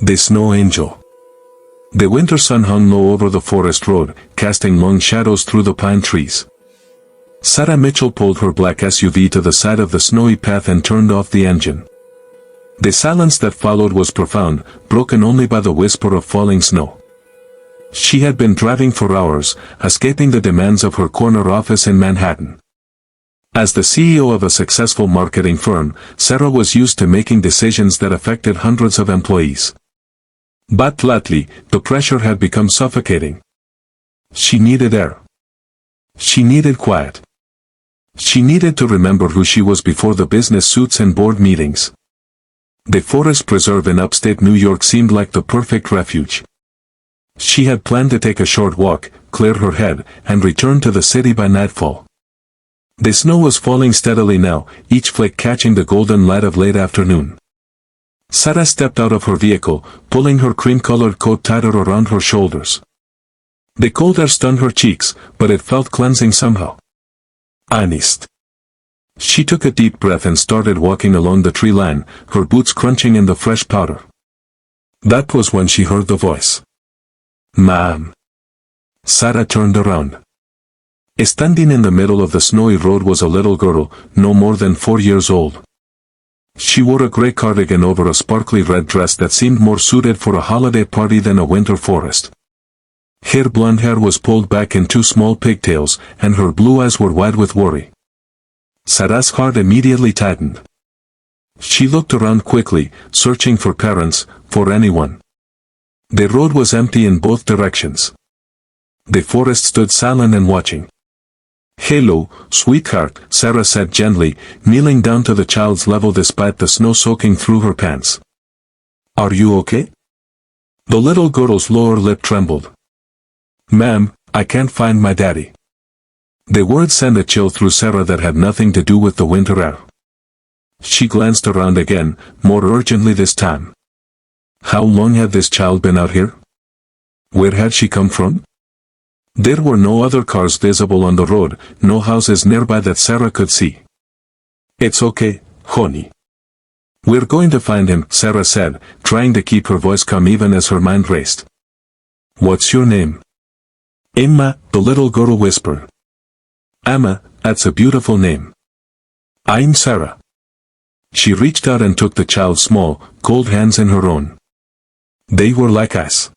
The Snow Angel. The winter sun hung low over the forest road, casting long shadows through the pine trees. Sarah Mitchell pulled her black SUV to the side of the snowy path and turned off the engine. The silence that followed was profound, broken only by the whisper of falling snow. She had been driving for hours, escaping the demands of her corner office in Manhattan. As the CEO of a successful marketing firm, Sarah was used to making decisions that affected hundreds of employees. But lately, the pressure had become suffocating. She needed air. She needed quiet. She needed to remember who she was before the business suits and board meetings. The Forest Preserve in upstate New York seemed like the perfect refuge. She had planned to take a short walk, clear her head, and return to the city by nightfall. The snow was falling steadily now, each flake catching the golden light of late afternoon. Sarah stepped out of her vehicle, pulling her cream-colored coat tighter around her shoulders. The cold air stunned her cheeks, but it felt cleansing somehow. Honest. She took a deep breath and started walking along the tree line, her boots crunching in the fresh powder. That was when she heard the voice. "Ma'am." Sarah turned around. Standing in the middle of the snowy road was a little girl, no more than 4 years old. She wore a gray cardigan over a sparkly red dress that seemed more suited for a holiday party than a winter forest. Her blonde hair was pulled back in 2 small pigtails, and her blue eyes were wide with worry. Sarah's heart immediately tightened. She looked around quickly, searching for parents, for anyone. The road was empty in both directions. The forest stood silent and watching. "Hello, sweetheart," Sarah said gently, kneeling down to the child's level despite the snow soaking through her pants. "Are you okay?" The little girl's lower lip trembled. "Ma'am, I can't find my daddy." The words sent a chill through Sarah that had nothing to do with the winter air. She glanced around again, more urgently this time. How long had this child been out here? Where had she come from? There were no other cars visible on the road, no houses nearby that Sarah could see. "It's okay, honey. We're going to find him," Sarah said, trying to keep her voice calm even as her mind raced. "What's your name?" "Emma," the little girl whispered. "Emma, that's a beautiful name." "I'm Sarah." She reached out and took the child's small, cold hands in her own. They were like ice.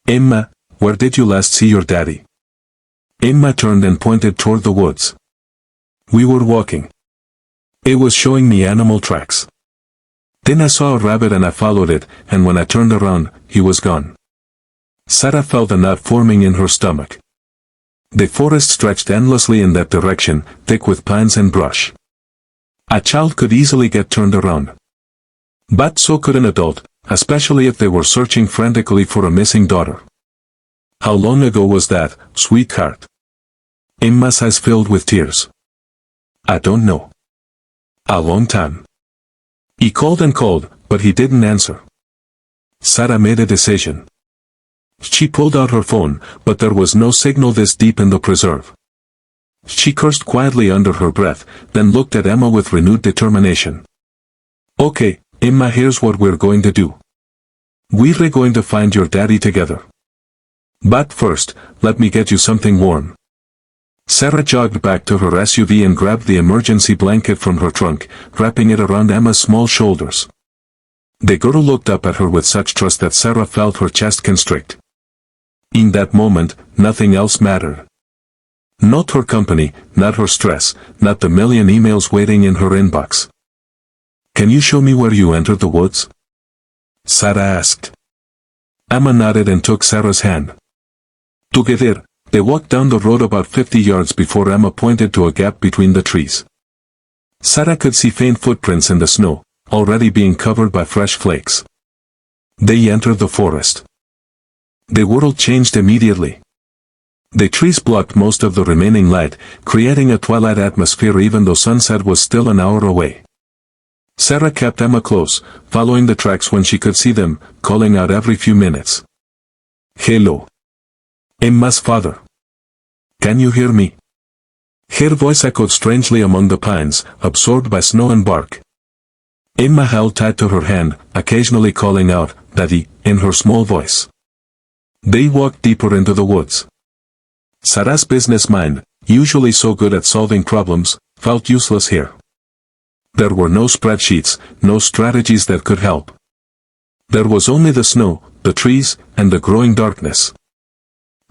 "Emma, where did you last see your daddy?" Emma turned and pointed toward the woods. "We were walking. It was showing me animal tracks. Then I saw a rabbit and I followed it, and when I turned around, he was gone." Sarah felt a knot forming in her stomach. The forest stretched endlessly in that direction, thick with pines and brush. A child could easily get turned around. But so could an adult, especially if they were searching frantically for a missing daughter. "How long ago was that, sweetheart?" Emma's eyes filled with tears. "I don't know. A long time." He called and called, but he didn't answer. Sarah made a decision. She pulled out her phone, but there was no signal this deep in the preserve. She cursed quietly under her breath, then looked at Emma with renewed determination. "Okay, Emma, here's what we're going to do. We're going to find your daddy together. But first, let me get you something warm." Sarah jogged back to her SUV and grabbed the emergency blanket from her trunk, wrapping it around Emma's small shoulders. The girl looked up at her with such trust that Sarah felt her chest constrict. In that moment, nothing else mattered. Not her company, not her stress, not the million emails waiting in her inbox. "Can you show me where you entered the woods?" Sarah asked. Emma nodded and took Sarah's hand. Together, they walked down the road about 50 yards before Emma pointed to a gap between the trees. Sarah could see faint footprints in the snow, already being covered by fresh flakes. They entered the forest. The world changed immediately. The trees blocked most of the remaining light, creating a twilight atmosphere even though sunset was still an hour away. Sarah kept Emma close, following the tracks when she could see them, calling out every few minutes. "Hello. Emma's father. Can you hear me?" Her voice echoed strangely among the pines, absorbed by snow and bark. Emma held tight to her hand, occasionally calling out, "Daddy," in her small voice. They walked deeper into the woods. Sarah's business mind, usually so good at solving problems, felt useless here. There were no spreadsheets, no strategies that could help. There was only the snow, the trees, and the growing darkness.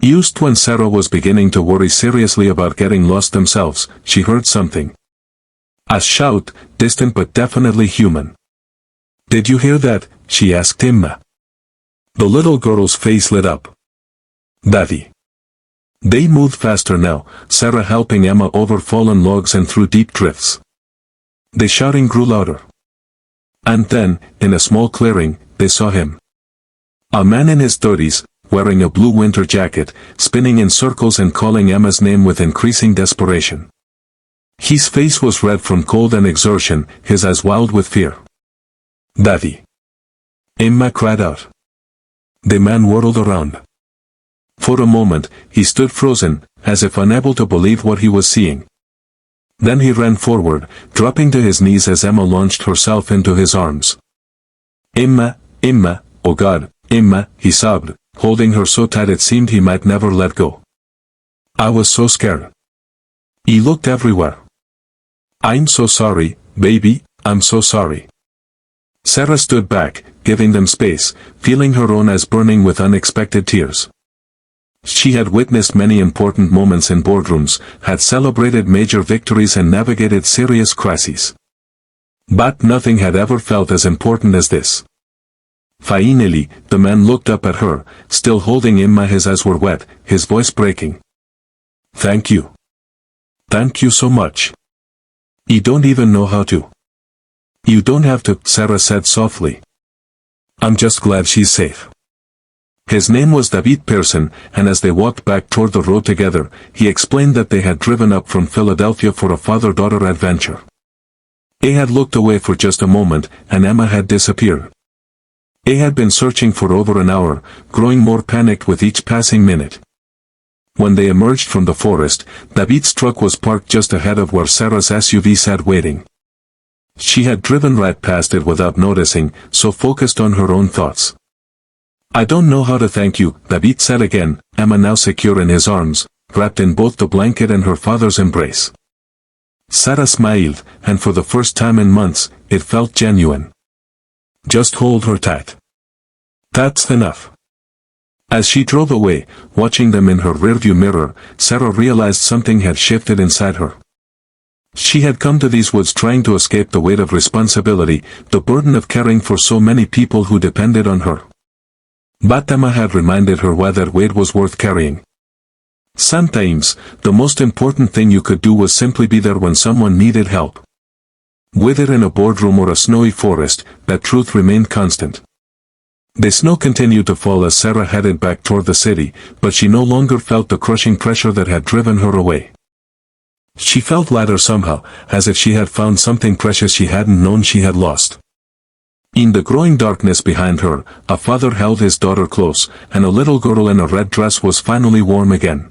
Just when Sarah was beginning to worry seriously about getting lost themselves, she heard something. A shout, distant but definitely human. "Did you hear that?" she asked Emma. The little girl's face lit up. "Daddy." They moved faster now, Sarah helping Emma over fallen logs and through deep drifts. The shouting grew louder. And then, in a small clearing, they saw him. A man in his 30s, wearing a blue winter jacket, spinning in circles and calling Emma's name with increasing desperation. His face was red from cold and exertion, his eyes wild with fear. "Daddy!" Emma cried out. The man whirled around. For a moment, he stood frozen, as if unable to believe what he was seeing. Then he ran forward, dropping to his knees as Emma launched herself into his arms. "Emma, Emma, oh God, Emma," he sobbed, holding her so tight it seemed he might never let go. "I was so scared." He looked everywhere. "I'm so sorry, baby, I'm so sorry." Sarah stood back, giving them space, feeling her own eyes burning with unexpected tears. She had witnessed many important moments in boardrooms, had celebrated major victories and navigated serious crises. But nothing had ever felt as important as this. Finally, the man looked up at her, still holding Emma. His eyes were wet, his voice breaking. "Thank you. Thank you so much. You don't even know how to." "You don't have to," Sarah said softly. "I'm just glad she's safe." His name was David Pearson, and as they walked back toward the road together, he explained that they had driven up from Philadelphia for a father-daughter adventure. They had looked away for just a moment, and Emma had disappeared. They had been searching for over an hour, growing more panicked with each passing minute. When they emerged from the forest, David's truck was parked just ahead of where Sarah's SUV sat waiting. She had driven right past it without noticing, so focused on her own thoughts. "I don't know how to thank you," David said again, Emma now secure in his arms, wrapped in both the blanket and her father's embrace. Sarah smiled, and for the first time in months, it felt genuine. "Just hold her tight. That's enough." As she drove away, watching them in her rearview mirror, Sarah realized something had shifted inside her. She had come to these woods trying to escape the weight of responsibility, the burden of caring for so many people who depended on her. But Emma had reminded her why that weight was worth carrying. Sometimes, the most important thing you could do was simply be there when someone needed help. Whether in a boardroom or a snowy forest, that truth remained constant. The snow continued to fall as Sarah headed back toward the city, but she no longer felt the crushing pressure that had driven her away. She felt lighter somehow, as if she had found something precious she hadn't known she had lost. In the growing darkness behind her, a father held his daughter close, and a little girl in a red dress was finally warm again.